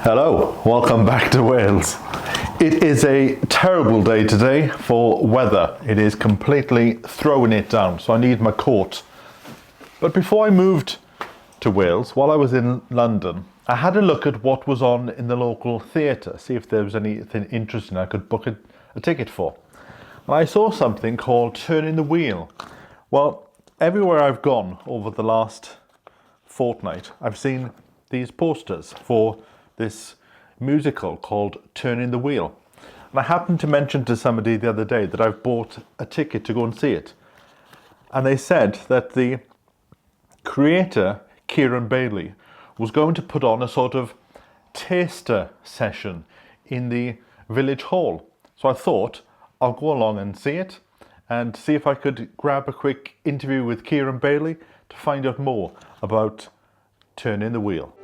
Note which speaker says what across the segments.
Speaker 1: Hello, welcome back to Wales. It is a terrible day today for weather. It is completely throwing it down, so I need my coat. But before I moved to Wales, while I was in London, I had a look at what was on in the local theatre, see if there was anything interesting I could book a ticket for. And I saw something called Turning the Wheel. Well, everywhere I've gone over the last fortnight, I've seen these posters for this musical called Turning the Wheel. And I happened to mention to somebody the other day that I've bought a ticket to go and see it. And they said that the creator, Kieran Bailey, was going to put on a sort of taster session in the village hall. So I thought I'll go along and see it and see if I could grab a quick interview with Kieran Bailey to find out more about Turning the Wheel.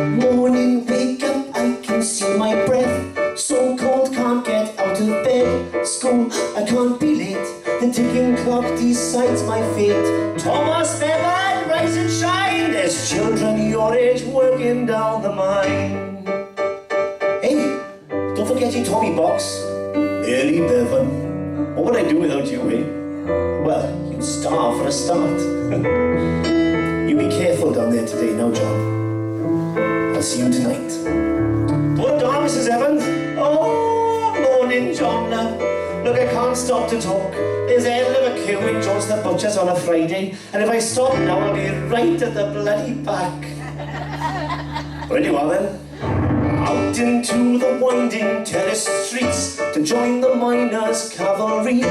Speaker 2: Morning, wake up, I can see my breath. So cold, can't get out of bed. School, I can't be late. The ticking clock decides my fate. Thomas Bevan, rise and shine. There's children your age working down the mine. Hey, don't forget your Tommy box. Early Bevan. What would I do without you, eh? Well, you'd starve for a start. You be careful down there today now, John. I'll see you tonight. Put on, Mrs. Evans. Oh, morning, John. Look, I can't stop to talk. There's a hell of a queue in John's the Butcher's on a Friday, and if I stop now, I'll be right at the bloody back. Where you are then? Out into the winding terrace streets to join the miners' cavalry.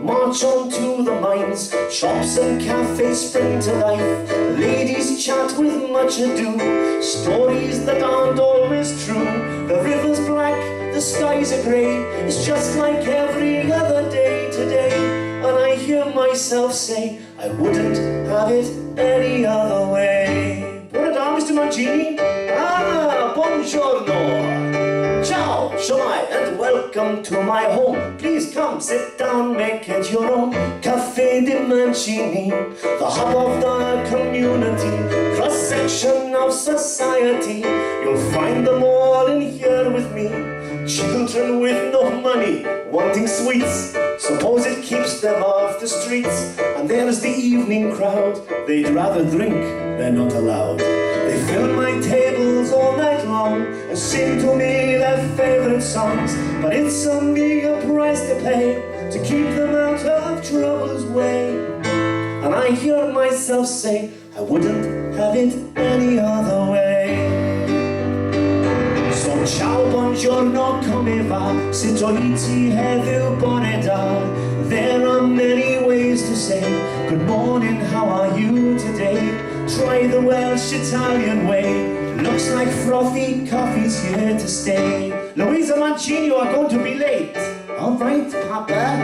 Speaker 2: March on to the mines, shops and cafes spring to life. Ladies chat with much ado, stories that aren't always true. The river's black, the skies are grey. It's just like every other day today. And I hear myself say, I wouldn't have it any other way. Put it down, Mr. Mancini. Ah, buongiorno. Ciao, shomai, and welcome to my home. Please come, sit down, make it your own. Cafe di Mancini, the hub of the community, cross-section of society. You'll find them all in here with me. Children with no money, wanting sweets. Suppose it keeps them off the streets. And there's the evening crowd. They'd rather drink, they're not allowed. They fill my tables all night long and sing to me their favorite songs. But it's a meager price to pay to keep them out of trouble's way. And I hear myself say, I wouldn't have it any other way. So ciao, buongiorno, come va? Se toiti heddiw bore da. There are many ways to say good morning, how are you today? Try the Welsh Italian way. Looks like frothy coffee's here to stay. Louisa Mancini, you are going to be late. All right, Papa.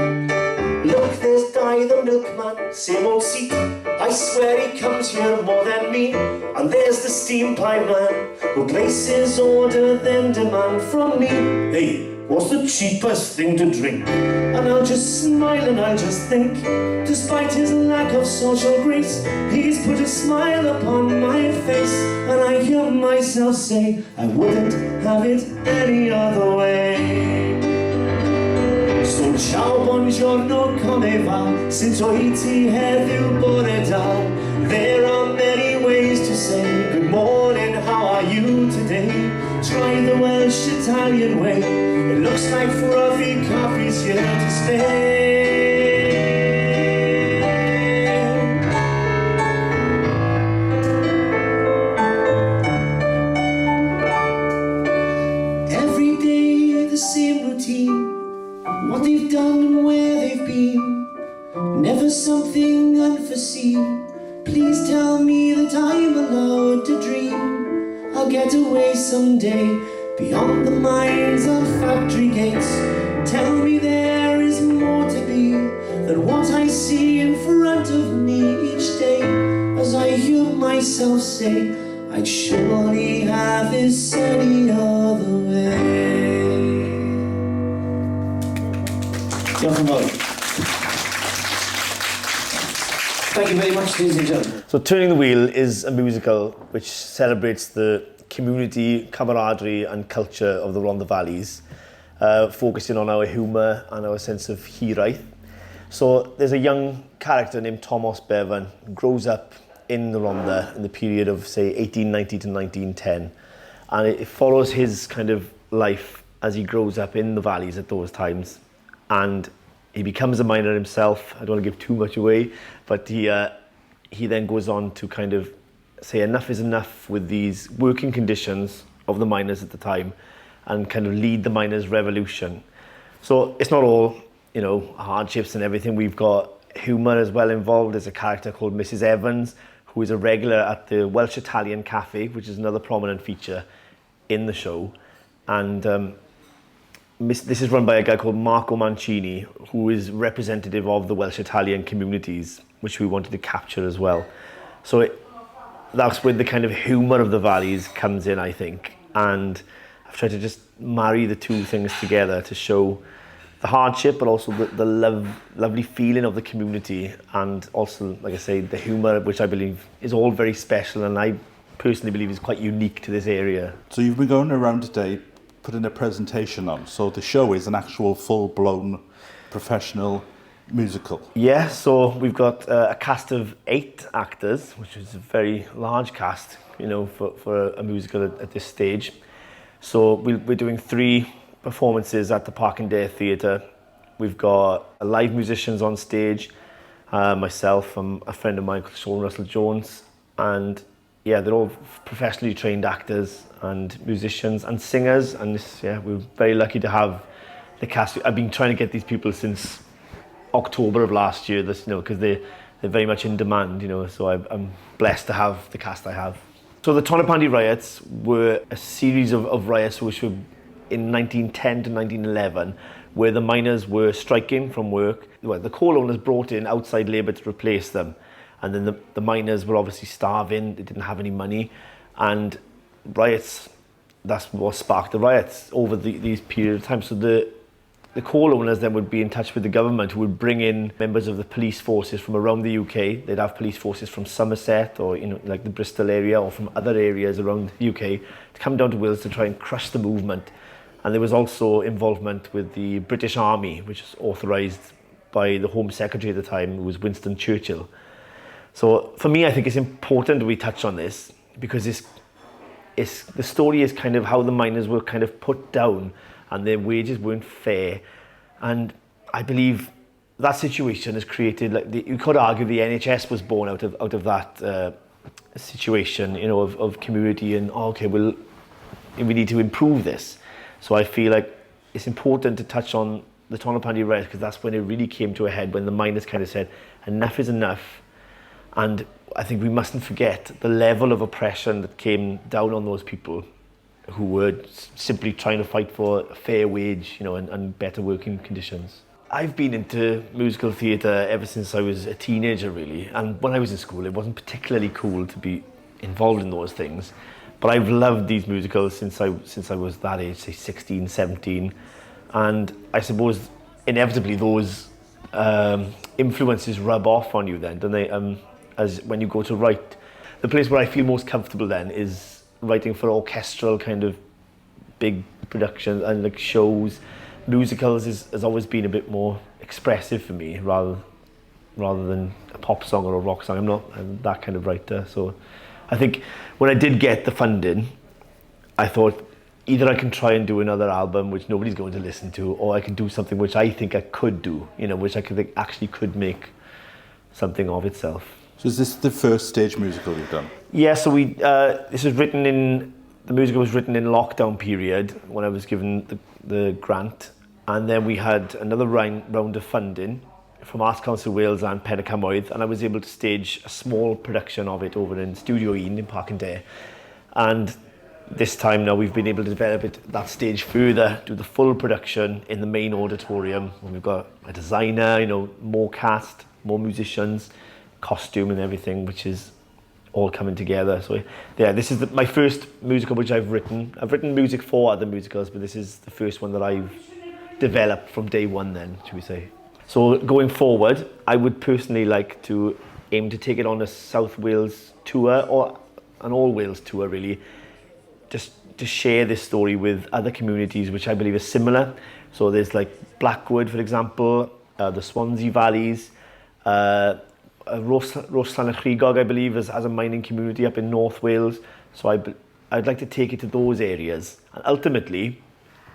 Speaker 2: Look, there's Di the milkman, same old seat. I swear he comes here more than me. And there's the steam pipe man, who places order then demand from me. Hey, what's the cheapest thing to drink? And I'll just smile and I'll just think, despite his lack of social grace, he's put a smile upon my face. And I hear myself say, I wouldn't have it any other way. So ciao, buongiorno, come va? Se toiti heddiw bore da. There are many ways to say good morning, how are you today? Try the Welsh Italian way. It looks like frothy coffee's here to stay. Every day the same routine. What they've done and where they've been. Never something unforeseen. Please tell me that I'm allowed to dream. I'll get away someday, beyond the mines and factory gates. Tell me there is more to be than what I see in front of me each day. As I hear myself say, I'd surely have this any other way. Diolch yn fawr. Thank you very much, ladies and gentlemen.
Speaker 3: So Turning the Wheel is a musical which celebrates the community, camaraderie and culture of the Rhondda Valleys, focusing on our humour and our sense of hiraeth. So there's a young character named Thomas Bevan who grows up in the Rhondda in the period of, say, 1890 to 1910. And it follows his kind of life as he grows up in the valleys at those times. And he becomes a miner himself. I don't want to give too much away, but he then goes on to kind of say enough is enough with these working conditions of the miners at the time and kind of lead the miners' revolution. So it's not all, you know, hardships and everything. We've got humour as well involved. There's a character called Mrs. Evans, who is a regular at the Welsh Italian Cafe, which is another prominent feature in the show. And this is run by a guy called Marco Mancini, who is representative of the Welsh Italian communities, which we wanted to capture as well. So that's where the kind of humour of the valleys comes in, I think. And I've tried to just marry the two things together to show the hardship, but also the lovely feeling of the community, and also, like I say, the humour, which I believe is all very special, and I personally believe is quite unique to this area.
Speaker 4: So you've been going around today putting a presentation on, so the show is an actual full-blown professional musical.
Speaker 3: Yeah, so we've got a cast of 8 actors, which is a very large cast, you know, for a musical at this stage. So we're doing 3 performances at the Park and Dare Theatre. We've got live musicians on stage, myself and a friend of mine called Sean Russell Jones, and yeah, they're all professionally trained actors and musicians and singers, and we're very lucky to have the cast. I've been trying to get these people since October of last year, because they're very much in demand, you know, so I'm blessed to have the cast I have. So the Tonypandy Riots were a series of riots which were in 1910 to 1911, where the miners were striking from work. Well, the coal owners brought in outside labour to replace them, and then the miners were obviously starving, they didn't have any money, and riots, that's what sparked the riots over these period of time. So the coal owners then would be in touch with the government, who would bring in members of the police forces from around the UK. They'd have police forces from Somerset, or, you know, like the Bristol area, or from other areas around the UK, to come down to Wales to try and crush the movement. And there was also involvement with the British Army, which was authorised by the Home Secretary at the time, who was Winston Churchill. So for me, I think it's important we touch on this, because the story is kind of how the miners were kind of put down and their wages weren't fair. And I believe that situation has created, you could argue the NHS was born out of that situation, you know, of community and, we need to improve this. So I feel like it's important to touch on the Tonypandy Riots, because that's when it really came to a head, when the miners kind of said, enough is enough. And I think we mustn't forget the level of oppression that came down on those people who were simply trying to fight for a fair wage, you know, and better working conditions. I've been into musical theatre ever since I was a teenager, really. And when I was in school, it wasn't particularly cool to be involved in those things. But I've loved these musicals since I was that age, say 16, 17. And I suppose inevitably those influences rub off on you then, don't they? As when you go to write. The place where I feel most comfortable then is writing for orchestral kind of big productions and like shows. Musicals has always been a bit more expressive for me rather than a pop song or a rock song. I'm that kind of writer. So I think when I did get the funding, I thought either I can try and do another album which nobody's going to listen to, or I can do something which I think I could do, you know, which I could think actually could make something of itself.
Speaker 4: So is this the first stage musical you've done?
Speaker 3: Yeah, so the musical was written in lockdown period when I was given the grant, and then we had another round of funding from Arts Council Wales and Pen y Cymoedd, and I was able to stage a small production of it over in Studio 1 in Park and Dare. And this time now we've been able to develop that stage further, do the full production in the main auditorium, and we've got a designer, you know, more cast, more musicians, costume and everything, which is all coming together. So yeah, this is my first musical which I've written. I've written music for other musicals, but this is the first one that I've developed from day one then, should we say. So going forward, I would personally like to aim to take it on a South Wales tour, or an all Wales tour really, just to share this story with other communities which I believe are similar. So there's like Blackwood, for example, the Swansea Valleys, Roslan and Chrigog, I believe, has a mining community up in North Wales. So I'd like to take it to those areas and ultimately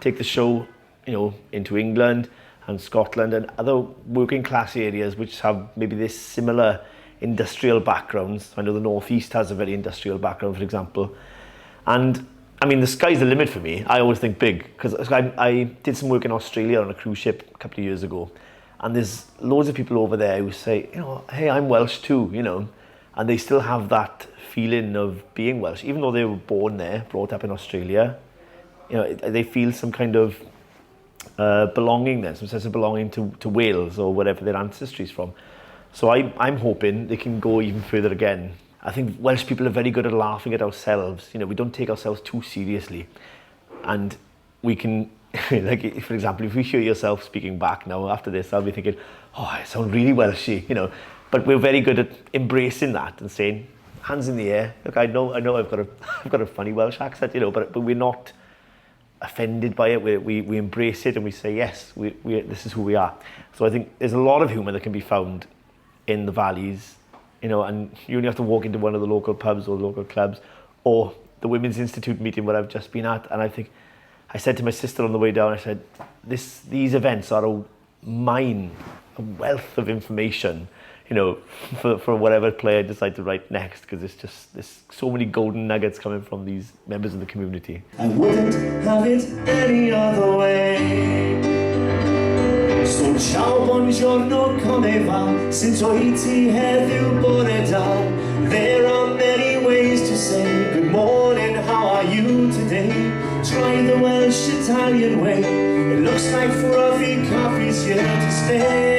Speaker 3: take the show, you know, into England and Scotland and other working class areas which have maybe this similar industrial backgrounds. I know the North East has a very industrial background, for example. And I mean, the sky's the limit for me. I always think big, because I did some work in Australia on a cruise ship a couple of years ago. And there's loads of people over there who say, you know, hey, I'm Welsh too, you know. And they still have that feeling of being Welsh, even though they were born there, brought up in Australia. You know, they feel some kind of belonging there, some sense of belonging to Wales or wherever their ancestry is from. So I'm hoping they can go even further again. I think Welsh people are very good at laughing at ourselves. You know, we don't take ourselves too seriously. And we can, like, for example, if we hear yourself speaking back now after this, I'll be thinking, oh, I sound really Welshy, you know. But we're very good at embracing that and saying, hands in the air. Look, I know I've got a funny Welsh accent, you know, but we're not offended by it. We embrace it and we say, yes, this is who we are. So I think there's a lot of humour that can be found in the valleys, you know, and you only have to walk into one of the local pubs or local clubs or the Women's Institute meeting where I've just been at. And I said to my sister on the way down, I said, these events are a wealth of information, you know, for whatever play I decide to write next, because there's so many golden nuggets coming from these members of the community.
Speaker 2: I wouldn't have it any other way. So ciao, buongiorno, come va? Sento iti heddiw bore da. There are many ways to say good morning, how are you today? Try the Welsh Italian way. It looks like frothy coffee's here to stay.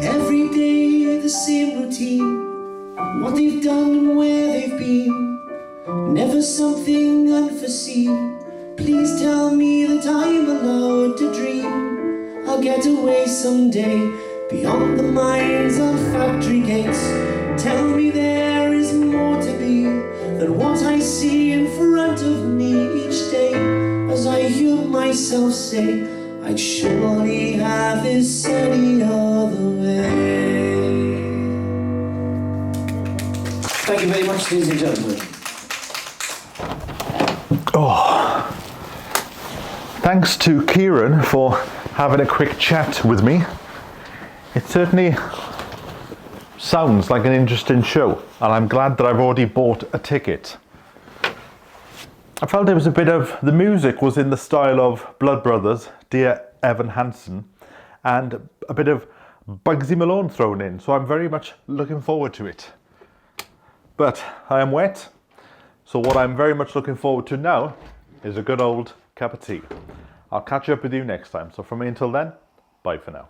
Speaker 2: Every day the same routine. What they've done and where they've been, never something unforeseen. Please tell me that I'm allowed to dream. I'll get away someday, beyond the mines and factory gates. Tell me there is more to be than what I see in front of me each day. As I hear myself say, I'd surely have this any other way. Thank you very much, ladies and gentlemen.
Speaker 1: Oh, thanks to Kieran for having a quick chat with me. It certainly sounds like an interesting show, and I'm glad that I've already bought a ticket. I felt it was a bit of, the music was in the style of Blood Brothers, Dear Evan Hansen, and a bit of Bugsy Malone thrown in, so I'm very much looking forward to it. But I am wet, so what I'm very much looking forward to now is a good old cup of tea. I'll catch up with you next time. So from me until then, bye for now.